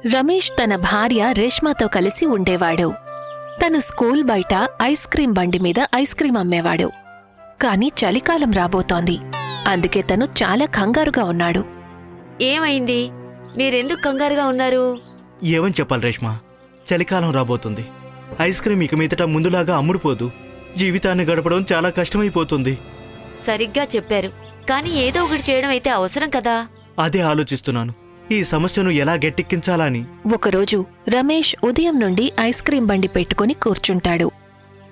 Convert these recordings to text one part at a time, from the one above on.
రమేష్ తన భార్య రేష్మాతో కలిసి ఉండేవాడు. తను స్కూల్ బయట ఐస్ క్రీం బండి మీద ఐస్ క్రీం అమ్మేవాడు. కాని చలికాలం రాబోతోంది. అందుకే తను చాలా కంగారుగా ఉన్నాడు. ఏమైంది? మీరెందుకు కంగారుగా ఉన్నారు? ఏమని చెప్పాలి రేష్మా, చలికాలం రాబోతుంది. ఐస్ క్రీం ఇక మీదట ముందులాగా అమ్ముడుపోదు. జీవితాన్ని గడపడం చాలా కష్టమైపోతుంది. సరిగ్గా చెప్పారు. కాని ఏదో ఒకటి చేయడం అయితే అవసరం కదా. అదే ఆలోచిస్తున్నాను, ఈ సమస్యను ఎలా గట్టెక్కించాలా అని. ఒకరోజు రమేష్ ఉదయం నుండి ఐస్ క్రీం బండి పెట్టుకుని కూర్చుంటాడు.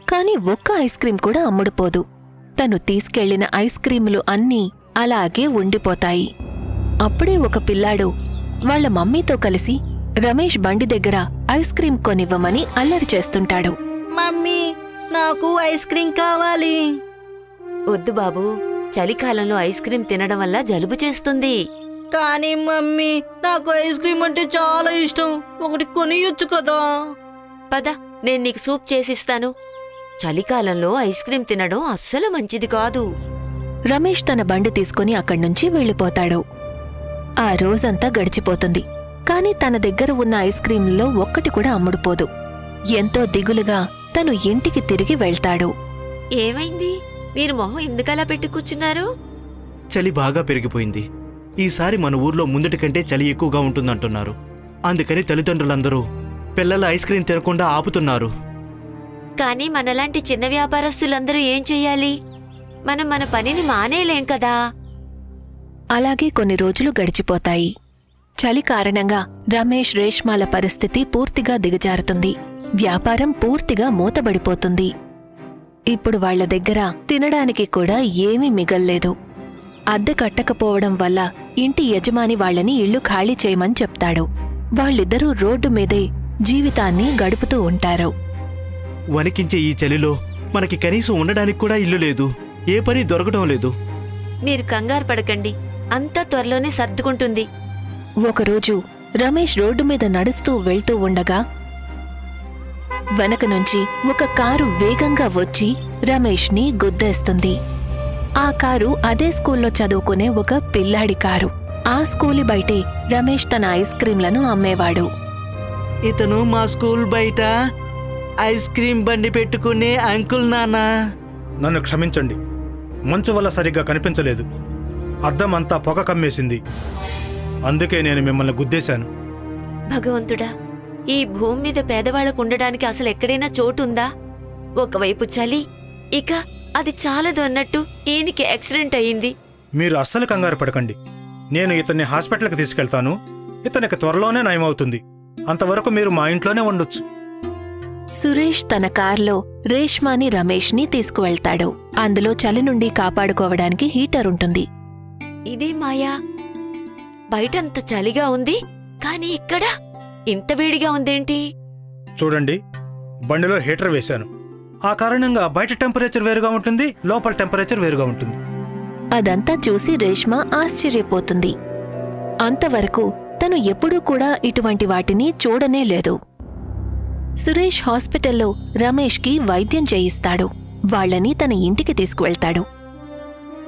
కాని ఒక్క ఐస్ క్రీం కూడా అమ్ముడుపోదు. తను తీసుకెళ్లిన ఐస్ క్రీములు అన్నీ అలాగే ఉండిపోతాయి. అప్పుడే ఒక పిల్లాడు వాళ్ల మమ్మీతో కలిసి రమేష్ బండి దగ్గర ఐస్ క్రీం కొనివ్వమని అల్లరి చేస్తుంటాడు. మమ్మీ, నాకు ఐస్ క్రీం కావాలి. వద్దు బాబూ, చలికాలంలో ఐస్ క్రీం తినడం వల్ల జలుబు చేస్తుంది. కానీ మమ్మీ, నాకు ఐస్ క్రీం అంటే చాలా ఇష్టం. ఒకటి కొనియొచ్చు కదా. పద, నేను నీకు సూప్ చేసిస్తాను. చలికాలంలో ఐస్ క్రీం తినడం అస్సలు మంచిది కాదు. రమేష్ తన బండి తీసుకుని అక్కడ్నుంచి వెళ్ళిపోతాడు. ఆ రోజంతా గడిచిపోతుంది. కాని తన దగ్గర ఉన్న ఐస్ క్రీంలలో ఒక్కటి కూడా అమ్ముడుపోదు. ఎంతో దిగులుగా తను ఇంటికి తిరిగి వెళ్తాడు. ఏమైంది? మీరు మొహం ఎందుకలా పెట్టి కూర్చున్నారు? చలి బాగా పెరిగిపోయింది. ఈసారి మన ఊర్లో ముందుటి కంటే చలి ఎక్కువగా ఉంటుందంటున్నారు. అందుకని తల్లిదండ్రులందరూ పిల్లల ఐస్ క్రీం తినకుండా ఆపుతున్నారు. కానీ మనలాంటి చిన్న వ్యాపారస్తులందరూ ఏం చెయ్యాలి? మనం మన పనిని మానేలేం కదా. అలాగే కొన్ని రోజులు గడిచిపోతాయి. చలి కారణంగా రమేష్ రేష్మాల పరిస్థితి పూర్తిగా దిగజారుతుంది. వ్యాపారం పూర్తిగా మూతబడిపోతుంది. ఇప్పుడు వాళ్ల దగ్గర తినడానికి కూడా ఏమీ మిగల్లేదు. అద్దె కట్టకపోవడం వల్ల ఇంటి యజమాని వాళ్లని ఇళ్లు ఖాళీ చేయమని చెప్తాడు. వాళ్ళిద్దరూ రోడ్డు మీదే జీవితాన్ని గడుపుతూ ఉంటారు. వణికించే ఈ చలిలో మనకి కనీసం ఉండడానికి కూడా ఇల్లు లేదు. ఏ పని దొరకడం లేదు. మీరు కంగారు పడకండి, అంతా త్వరలోనే సర్దుకుంటుంది. ఒకరోజు రమేష్ రోడ్డు మీద నడుస్తూ వెళ్తూ ఉండగా వెనక నుంచి ఒక కారు వేగంగా వచ్చి రమేష్ని గుద్దేస్తుంది. ఆ కారు అదే స్కూల్లో చదువుకునే ఒక పిల్లాడి కారు. ఆ స్కూలి బయటే రమేష్ తన ఐస్ క్రీంలను అమ్మేవాడు. ఇతను మా స్కూల్ బయట ఐస్ క్రీం బండి పెట్టుకునే అంకుల్ నాన్నా. నన్ను క్షమించండి, మంచు వల్ల సరిగ్గా కనిపించలేదు. అద్దం అంతా పొగ కమ్మేసింది. అందుకే నేను మిమ్మల్ని గుద్దేశాను. భగవంతుడా, ఈ భూమి మీద పేదవాళ్లకు ఉండడానికి అసలు ఎక్కడైనా చోటుందా? ఒకవైపు చలి, ఇక అది చాలదు అన్నట్టు ఈయనకి యాక్సిడెంట్ అయింది. మీరు అస్సలు కంగారు పడకండి. నేను ఇతన్ని హాస్పిటల్కి తీసుకెళ్తాను. ఇతనికి త్వరలోనే నయమవుతుంది. అంతవరకు మీరు మా ఇంట్లోనే ఉండొచ్చు. సురేష్ తన కార్లో రేష్మాని రమేష్ని తీసుకువెళ్తాడు. అందులో చలి నుండి కాపాడుకోవడానికి హీటర్ ఉంటుంది. ఇదే మాయా, బయటంత చలిగా ఉంది, కాని ఇక్కడ ఇంత వేడిగా ఉందేంటి? చూడండి, బండిలో హీటర్ వేశాను. ఆ కారణంగా బయట టెంపరేచర్ వేరుగా ఉంటుంది, లోపల టెంపరేచర్ వేరుగా ఉంటుంది. అదంతా చూసి రేష్మ ఆశ్చర్యపోతుంది. అంతవరకు తను ఎప్పుడూ కూడా ఇటువంటి వాటిని చూడనే లేదు. సురేష్ హాస్పిటల్లో రమేష్కి వైద్యం చేయిస్తాడు. వాళ్లని తన ఇంటికి తీసుకువెళ్తాడు.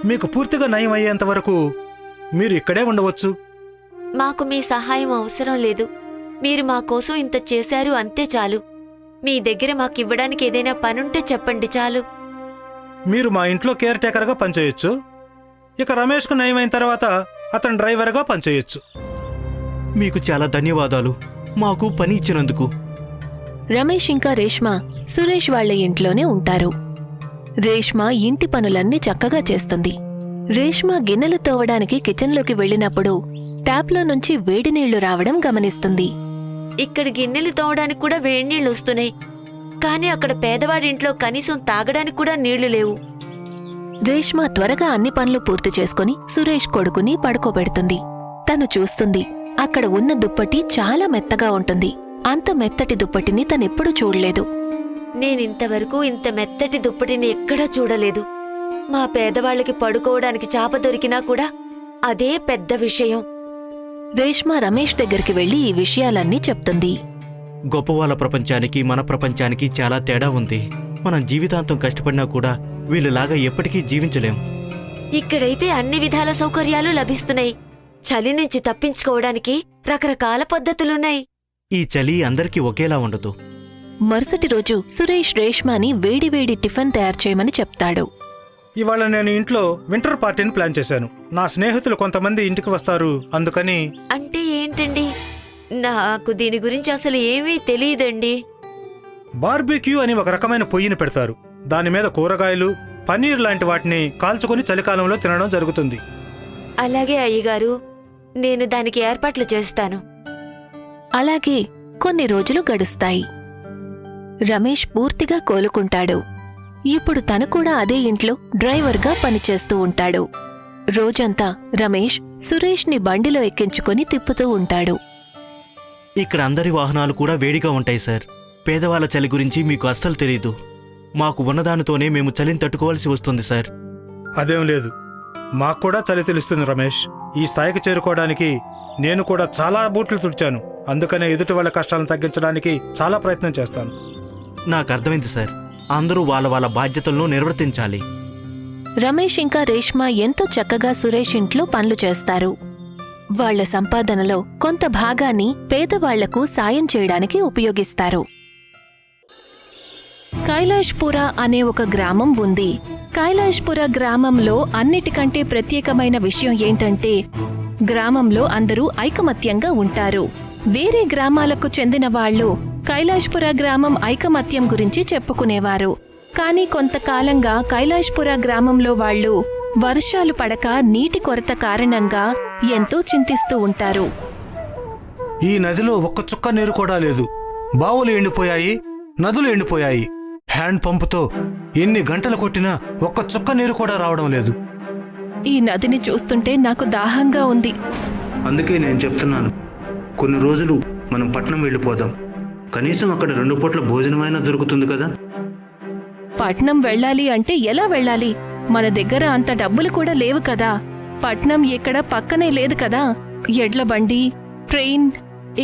మీకు పూర్తిగా నయం అయ్యేంతవరకు మీరు ఇక్కడే ఉండవచ్చు. మాకు మీ సహాయం అవసరం లేదు. మీరు మా కోసం ఇంత చేశారు, అంతే చాలు. మీ దగ్గర మాకివ్వడానికి ఏదైనా పనుంటే చెప్పండి చాలు. మీరు మా ఇంట్లో కేర్ టేకర్గా పనిచేయొచ్చు. ఇక రమేష్కు నయమైన తర్వాత అతను డ్రైవర్గా పనిచేయొచ్చు. మీకు చాలా ధన్యవాదాలు, మాకు పని ఇచ్చినందుకు. రమేష్ ఇంకా రేష్మ సురేష్ వాళ్ల ఇంట్లోనే ఉంటారు. రేష్మ ఇంటి పనులన్నీ చక్కగా చేస్తుంది. రేష్మ గిన్నెలు తోవడానికి కిచెన్లోకి వెళ్ళినప్పుడు ట్యాప్లో నుంచి వేడినీళ్లు రావడం గమనిస్తుంది. ఇక్కడ గిన్నెలు తోవడానికి కూడా వేడినీళ్లు వస్తున్నాయి, కాని అక్కడ పేదవాడింట్లో కనీసం తాగడానికి కూడా నీళ్లు లేవు. రేష్మ త్వరగా అన్ని పనులు పూర్తి చేసుకుని సురేష్ కొడుకుని పడుకోబెడుతుంది. తను చూస్తుంది, అక్కడ ఉన్న దుప్పటి చాలా మెత్తగా ఉంటుంది. అంత మెత్తటి దుప్పటిని తనెప్పుడూ చూడలేదు. నేనింతవరకు ఇంత మెత్తటి దుప్పటిని ఎక్కడా చూడలేదు. మా పేదవాళ్లకి పడుకోవడానికి చాప దొరికినా కూడా అదే పెద్ద విషయం. రేష్మ రమేష్ దగ్గరికి వెళ్లి ఈ విషయాలన్నీ చెప్తుంది. గొప్పవాళ్ళ ప్రపంచానికి మన ప్రపంచానికి చాలా తేడా ఉంది. మనం జీవితాంతం కష్టపడినా కూడా వీళ్ళలాగా ఎప్పటికీ జీవించలేం. ఇక్కడైతే అన్ని విధాల సౌకర్యాలు లభిస్తున్నాయి. చలి నుంచి తప్పించుకోవడానికి రకరకాల పద్ధతులున్నాయి. ఈ చలి అందరికీ ఒకేలా ఉండదు. మరుసటి రోజు సురేష్ రేష్మాని వేడివేడి టిఫిన్ తయారు చేయమని చెప్తాడు. ఇవాళ నేను ఇంట్లో వింటర్ పార్టీని ప్లాన్ చేశాను. నా స్నేహితులు కొంతమంది ఇంటికి వస్తారు, అందుకని. అంటే ఏంటండి? నాకు దీని గురించి అసలు ఏమీ తెలియదండి. బార్బిక్యూ అని ఒక రకమైన పొయ్యిని పెడతారు. దాని మీద కూరగాయలు, పన్నీర్ లాంటి వాటిని కాల్చుకొని చలికాలంలో తినడం జరుగుతుంది. అలాగే అయ్యగారు, నేను దానికి ఏర్పాట్లు చేస్తాను. అలాగే కొన్ని రోజులు గడుస్తాయి. రమేష్ పూర్తిగా కోలుకుంటాడు. ఇప్పుడు తను కూడా అదే ఇంట్లో డ్రైవర్గా పనిచేస్తూ ఉంటాడు. రోజంతా రమేష్ సురేష్ని బండిలో ఎక్కించుకొని తిప్పుతూ ఉంటాడు. ఇక్కడ అందరి వాహనాలు కూడా వేడిగా ఉంటాయి సార్. పేదవాళ్ళ చలి గురించి మీకు అస్సలు తెలీదు. మాకు ఉన్నదానితోనే మేము చలిని తట్టుకోవాల్సి వస్తుంది సార్. అదేం లేదు, మాకు కూడా చలి తెలుస్తుంది రమేష్. ఈ స్థాయికి చేరుకోవడానికి నేను కూడా చాలా బూట్లు తుడిచాను. అందుకనే ఎదుటి వాళ్ళ కష్టాలను తగ్గించడానికి చాలా ప్రయత్నం చేస్తాను. నాకు అర్థమైంది సార్. అందరూ వాళ్ళ వాళ్ళ బాధ్యతలను నిర్వర్తించాలి. రమేష్ ఇంకా రేష్మ ఎంతో చక్కగా సురేష్ ఇంట్లో పనులు చేస్తారు. వాళ్ల సంపాదనలో కొంత భాగాన్ని పేదవాళ్లకు సాయం చేయడానికి ఉపయోగిస్తారు. కైలాష్పుర అనే ఒక గ్రామం ఉంది. కైలాష్పుర గ్రామంలో అన్నిటికంటే ప్రత్యేకమైన విషయం ఏంటంటే గ్రామంలో అందరూ ఐకమత్యంగా ఉంటారు. వేరే గ్రామాలకు చెందిన వాళ్ళు కైలాష్పుర గ్రామం ఐకమత్యం గురించి చెప్పుకునేవారు. కానీ కొంతకాలంగా కైలాష్పుర గ్రామంలో వాళ్ళు వర్షాలు పడక నీటి కొరత కారణంగా ఎంతో చింతిస్తూ ఉంటారు. ఈ నదిలో ఒక్క చుక్క నీరు కూడా లేదు. బావులు ఎండిపోయాయి, నదులు ఎండిపోయాయి. హ్యాండ్ పంపుతో ఎన్ని గంటలు కొట్టినా ఒక్క చుక్క నీరు కూడా రావడం లేదు. ఈ నదిని చూస్తుంటే నాకు దాహంగా ఉంది. అందుకే నేను చెప్తున్నాను, కొన్ని రోజులు మనం పట్నం వెళ్ళిపోదాం. కనీసం అక్కడ 2 పూట్ల భోజనమైనా దొరుకుతుంది కదా. పట్నం వెళ్ళాలి అంటే ఎలా వెళ్ళాలి? మన దగ్గర అంత డబ్బులు కూడా లేవు కదా. పట్నం ఇక్కడ పక్కనే లేదు కదా. ఎడ్ల బండి, ట్రైన్,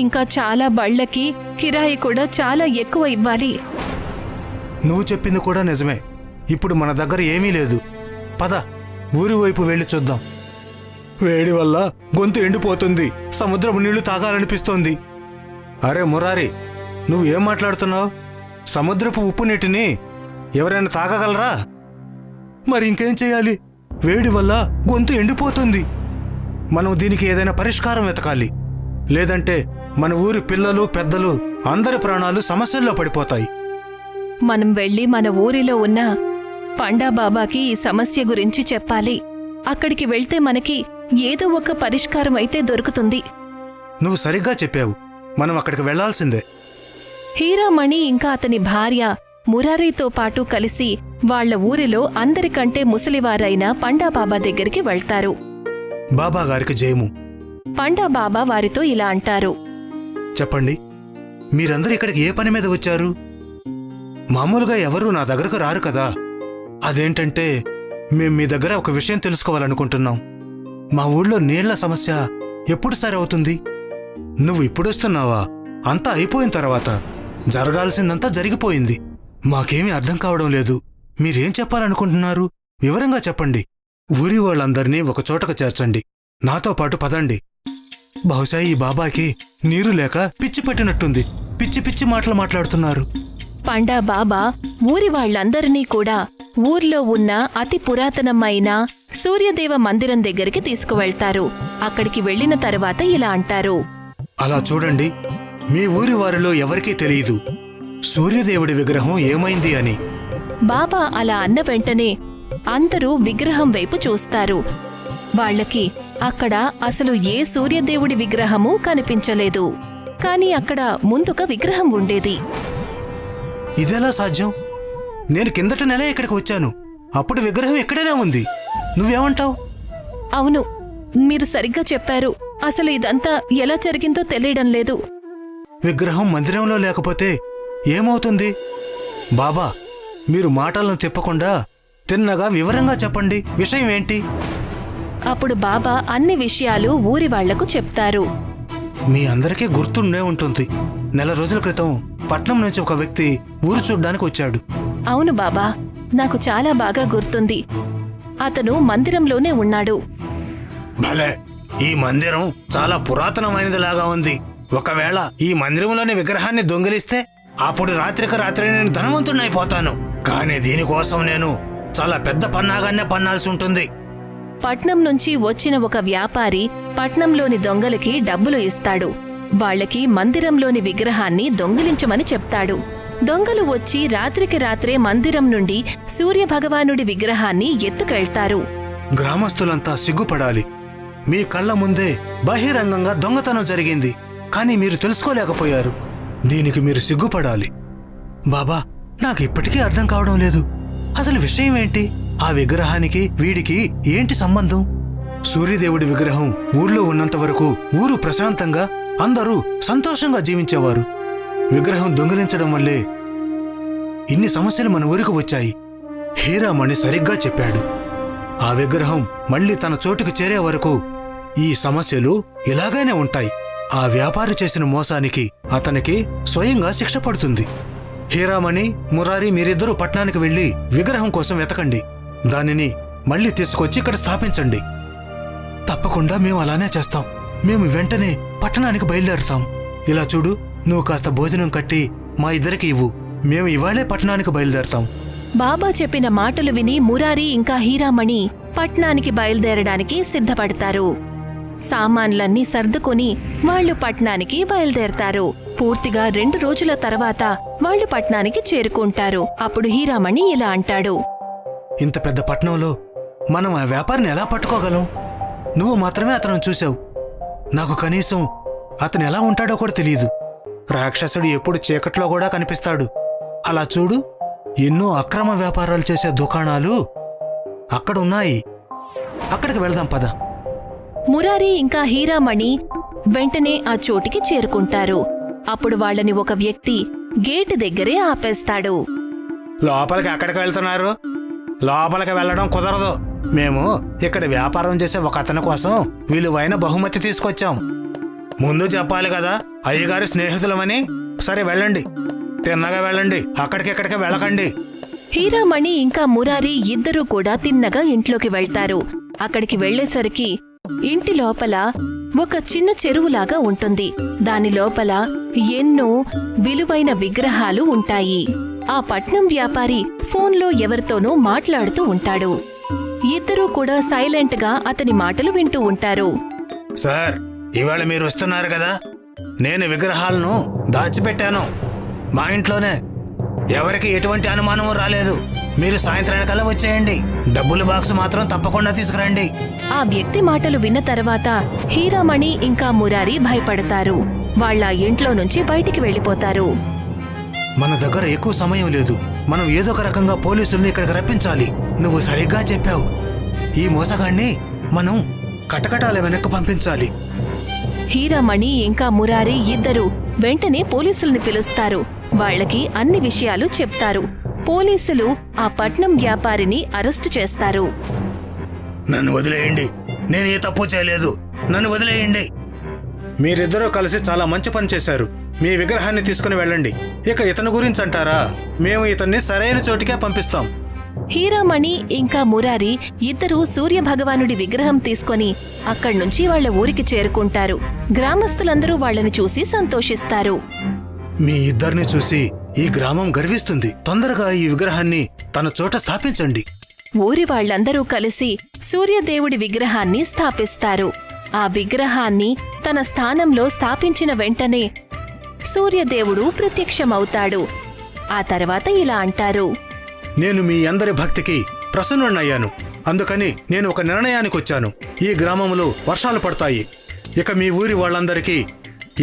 ఇంకా చాలా బళ్ళకి కిరాయి కూడా చాలా ఎక్కువ ఇవ్వాలి. నువ్వు చెప్పింది కూడా నిజమే. ఇప్పుడు మన దగ్గర ఏమీ లేదు. పద, ఊరి వైపు వెళ్ళి చూద్దాం. వేడి వల్ల గొంతు ఎండిపోతుంది. సముద్రపు నీళ్లు తాగాలనిపిస్తోంది. అరే మురారి, నువ్వేం మాట్లాడుతున్నావు? సముద్రపు ఉప్పు నీటిని ఎవరైనా తాగగలరా? మరి ఇంకేం చేయాలి? వేడి వల్ల గొంతు ఎండిపోతుంది. మనం దీనికి ఏదైనా పరిష్కారం వెతకాలి. లేదంటే మన ఊరి పిల్లలు, పెద్దలు అందరి ప్రాణాలు సమస్యల్లో పడిపోతాయి. మనం వెళ్ళి మన ఊరిలో ఉన్న పండాబాబాకి ఈ సమస్య గురించి చెప్పాలి. అక్కడికి వెళ్తే మనకి ఏదో ఒక పరిష్కారం అయితే దొరుకుతుంది. నువ్వు సరిగ్గా చెప్పావు. మనం అక్కడికి వెళ్లాల్సిందే. హీరామణి ఇంకా అతని భార్య మురారీతో పాటు కలిసి వాళ్ల ఊరిలో అందరికంటే ముసలివారైన పండాబాబా దగ్గరికి వెళ్తారు. బాబా గారికి జయము. పండాబాబా వారితో ఇలా అంటారు. చెప్పండి, మీరందరూ ఇక్కడికి ఏ పని మీద వచ్చారు? మామూలుగా ఎవరూ నా దగ్గరకు రారు కదా. అదేంటంటే మేం మీ దగ్గర ఒక విషయం తెలుసుకోవాలనుకుంటున్నాం. మా ఊళ్ళో నీళ్ల సమస్య ఎప్పుడు సరి అవుతుంది? నువ్వు ఇప్పుడొస్తున్నావా? అంతా అయిపోయిన తర్వాత. జరగాల్సిందంతా జరిగిపోయింది. మాకేమీ అర్థం కావడం లేదు. మీరేం చెప్పాలనుకుంటున్నారు? వివరంగా చెప్పండి. ఊరి వాళ్ళందరినీ ఒక చోటకు చేర్చండి. నాతో పాటు పదండి. బహుశా ఈ బాబాకి నీరు లేక పిచ్చి పెట్టినట్టుంది. పిచ్చి పిచ్చి మాటలు మాట్లాడుతున్నారు. పండాబాబా ఊరి వాళ్లందరినీ కూడా ఊర్లో ఉన్న అతి పురాతనమైన సూర్యదేవ మందిరం దగ్గరికి తీసుకువెళ్తారు. అక్కడికి వెళ్లిన తరువాత ఇలా అంటారు. అలా చూడండి, మీ ఊరి వారిలో ఎవరికీ తెలియదు సూర్యదేవుడి విగ్రహం ఏమైంది అని. బాబా అలా అన్న వెంటనే అందరూ విగ్రహం వైపు చూస్తారు. వాళ్లకి అక్కడ అసలు ఏ సూర్యదేవుడి విగ్రహమూ కనిపించలేదు. కాని అక్కడ ముందొక విగ్రహం ఉండేది. ఇదెలా సాధ్యం? నేను కిందట నెల ఇక్కడికి వచ్చాను. అప్పుడు విగ్రహం ఇక్కడనే ఉంది. నువ్వేమంటావు? అవును, మీరు సరిగ్గా చెప్పారు. అసలు ఇదంతా ఎలా జరిగిందో తెలియడం లేదు. విగ్రహం మందిరంలో లేకపోతే ఏమవుతుంది? బాబా, మీరు మాటలను తిప్పకుండా తిన్నగా వివరంగా చెప్పండి. విషయం ఏంటి? అప్పుడు బాబా అన్ని విషయాలు ఊరి వాళ్లకు చెప్తారు. మీ అందరికీ గుర్తుండే ఉంటుంది. నెల రోజుల క్రితం పట్నం నుంచి ఒక వ్యక్తి ఊరు చూడ్డానికి వచ్చాడు. అవును బాబా, నాకు చాలా బాగా గుర్తుంది. అతను మందిరంలోనే ఉన్నాడు. భలే, ఈ మందిరం చాలా పురాతనమైనదిలాగా ఉంది. ఒకవేళ ఈ మందిరంలోని విగ్రహాన్ని దొంగిలిస్తే అప్పుడు రాత్రికి రాత్రి నేను ధనవంతుడినైపోతాను. కానీ దీనికోసం నేను చాలా పెద్ద పన్నాగాన్నే పన్నాల్సి ఉంటుంది. పట్నం నుంచి వచ్చిన ఒక వ్యాపారి పట్నంలోని దొంగలకి డబ్బులు ఇస్తాడు. వాళ్ళకి మందిరంలోని విగ్రహాన్ని దొంగిలించమని చెప్తాడు. దొంగలు వచ్చి రాత్రికి రాత్రే మందిరం నుండి సూర్యభగవానుడి విగ్రహాన్ని ఎత్తుకెళ్తారు. గ్రామస్తులంతా సిగ్గుపడాలి. మీ కళ్ళ ముందే బహిరంగంగా దొంగతనం జరిగింది, కానీ మీరు తెలుసుకోలేకపోయారు. దీనికి మీరు సిగ్గుపడాలి. బాబా, నాకు ఇప్పటికీ అర్థం కావడం లేదు. అసలు విషయం ఏంటి? ఆ విగ్రహానికి వీడికి ఏంటి సంబంధం? సూర్యదేవుడి విగ్రహం ఊర్లో ఉన్నంత వరకు ఊరు ప్రశాంతంగా అందరూ సంతోషంగా జీవించేవారు. విగ్రహం దొంగిలించడం వల్లే ఇన్ని సమస్యలు మన ఊరికి వచ్చాయి. హీరామణి సరిగ్గా చెప్పాడు. ఆ విగ్రహం మళ్ళీ తన చోటుకు చేరే వరకు ఈ సమస్యలు ఇలాగైనే ఉంటాయి. ఆ వ్యాపారి చేసిన మోసానికి అతనికి స్వయంగా శిక్ష పడుతుంది. హీరామణి, మురారి, మీరిద్దరూ పట్నానికి వెళ్లి విగ్రహం కోసం వెతకండి. దానిని మళ్ళీ తీసుకొచ్చి ఇక్కడ స్థాపించండి. తప్పకుండా మేము అలానే చేస్తాం. మేము వెంటనే పట్టణానికి బయలుదేరుతాం. ఇలా చూడు, నువ్వు కాస్త భోజనం కట్టి మా ఇద్దరికి ఇవ్వు. మేము ఇవాళే పట్టణానికి బయలుదేరుతాం. బాబా చెప్పిన మాటలు విని మురారి ఇంకా హీరామణి పట్నానికి బయలుదేరడానికి సిద్ధపడతారు. సామాన్లన్నీ సర్దుకొని వాళ్లు పట్నానికి బయలుదేరతారు. పూర్తిగా 2 రోజుల తర్వాత వాళ్లు పట్నానికి చేరుకుంటారు. అప్పుడు హీరామణి ఇలా అంటాడు. ఇంత పెద్ద పట్టణంలో మనం ఆ వ్యాపారిని ఎలా పట్టుకోగలం? నువ్వు మాత్రమే అతను చూశావు. నాకు కనీసం అతను ఎలా ఉంటాడో కూడా తెలియదు. రాక్షసుడు ఎప్పుడు చీకట్లో కూడా కనిపిస్తాడు. అలా చూడు, ఎన్నో అక్రమ వ్యాపారాలు చేసే దుకాణాలు అక్కడున్నాయి. అక్కడికి వెళ్దాం పద. మురారి ఇంకా హీరామణి వెంటనే ఆ చోటికి చేరుకుంటారు. అప్పుడు వాళ్ళని ఒక వ్యక్తి గేటు దగ్గరే ఆపేస్తాడు. లోపలికి ఎక్కడికి వెళ్తున్నారు? లోపలికి వెళ్ళడం కుదరదు. మేము ఇక్కడ వ్యాపారం చేసే ఒక అతని కోసం విలువైన బహుమతి తీసుకొచ్చాం. ముందు చెప్పాలి కదా, అయ్యగారి స్నేహితులమని. సరే వెళ్ళండి, తిన్నగా వెళ్ళండి, అక్కడికెక్కడికి వెళ్ళకండి. హీరామణి ఇంకా మురారి ఇద్దరూ కూడా తిన్నగా ఇంట్లోకి వెళ్తారు. అక్కడికి వెళ్లేసరికి ఇంటి లోపల ఒక చిన్న చెరువులాగా ఉంటుంది. దాని లోపల ఎన్నో విలువైన విగ్రహాలు ఉంటాయి. ఆ పట్నం వ్యాపారి ఫోన్లో ఎవరితోనో మాట్లాడుతూ ఉంటాడు. ఇద్దరూ కూడా సైలెంట్గా అతని మాటలు వింటూ ఉంటారు. సార్, ఇవాళ మీరు వస్తున్నారు కదా, నేను విగ్రహాలను దాచిపెట్టాను మా ఇంట్లోనే. ఎవరికి ఎటువంటి అనుమానము రాలేదు. మీరు సాయంత్రానికల్లా వచ్చేయండి. డబ్బుల బాక్స్ మాత్రం తప్పకుండా తీసుకురండి. ఆ వ్యక్తి మాటలు విన్న తర్వాత హీరామణి ఇంకా మురారి భయపడతారు. వాళ్ళ ఇంట్లో నుంచి బయటికి వెళ్లిపోతారు. మన దగ్గర ఎక్కువ సమయం లేదు. మనం ఏదో ఒక రకంగా పోలీసుల్ని ఇక్కడికి రప్పించాలి. నువ్వు సరిగ్గా చెప్పావు. ఈ మోసగాణ్ణి మనం కటకటాల వెనక్కి పంపించాలి. హీరామణి ఇంకా మురారి ఇద్దరూ వెంటనే పోలీసుల్ని పిలుస్తారు. వాళ్ళకి అన్ని విషయాలు చెప్తారు. పోలీసులు ఆ పట్నం వ్యాపారిని అరెస్టు చేస్తారు. నన్ను వదిలేయండి, నేను ఏ తప్పు చేయలేదు, నన్ను వదిలేయండి. మీరిద్దరూ కలిసి చాలా మంచి పని చేశారు. మీ విగ్రహాన్ని తీసుకుని వెళ్ళండి. ఇక ఇతని గురించి అంటారా? మేము ఇతన్ని సరైన చోటికే పంపిస్తాం. హీరామణి ఇంకా మురారి ఇద్దరూ సూర్యభగవానుడి విగ్రహం తీసుకొని అక్కడ్నుంచి వాళ్ల ఊరికి చేరుకుంటారు. గ్రామస్తులందరూ వాళ్లని చూసి సంతోషిస్తారు. మీ ఇద్దరిని చూసి ఈ గ్రామం గర్విస్తుంది. తొందరగా ఈ విగ్రహాన్ని తన చోట స్థాపించండి. ఊరి వాళ్లందరూ కలిసి సూర్యదేవుడి విగ్రహాన్ని స్థాపిస్తారు. ఆ విగ్రహాన్ని తన స్థానంలో స్థాపించిన వెంటనే సూర్యదేవుడు ప్రత్యక్షమవుతాడు. ఆ తర్వాత ఇలా అంటారు. నేను మీ అందరి భక్తికి ప్రసన్నుడయ్యాను. అందుకని నేను ఒక నిర్ణయానికొచ్చాను. ఈ గ్రామంలో వర్షాలు పడతాయి. ఇక మీ ఊరి వాళ్ళందరికీ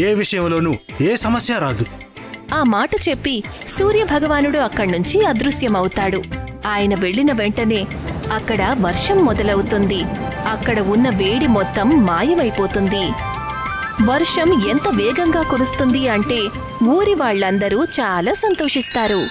ఏ విషయంలోనూ ఏ సమస్య రాదు. ఆ మాట చెప్పి సూర్యభగవానుడు అక్కడ్నుంచి అదృశ్యమవుతాడు. ఆయన వెళ్లిన వెంటనే అక్కడ వర్షం మొదలవుతుంది. అక్కడ ఉన్న వేడి మొత్తం మాయమైపోతుంది. వర్షం ఎంత వేగంగా కురుస్తుంది అంటే ఊరి వాళ్లందరూ చాలా సంతోషిస్తారు.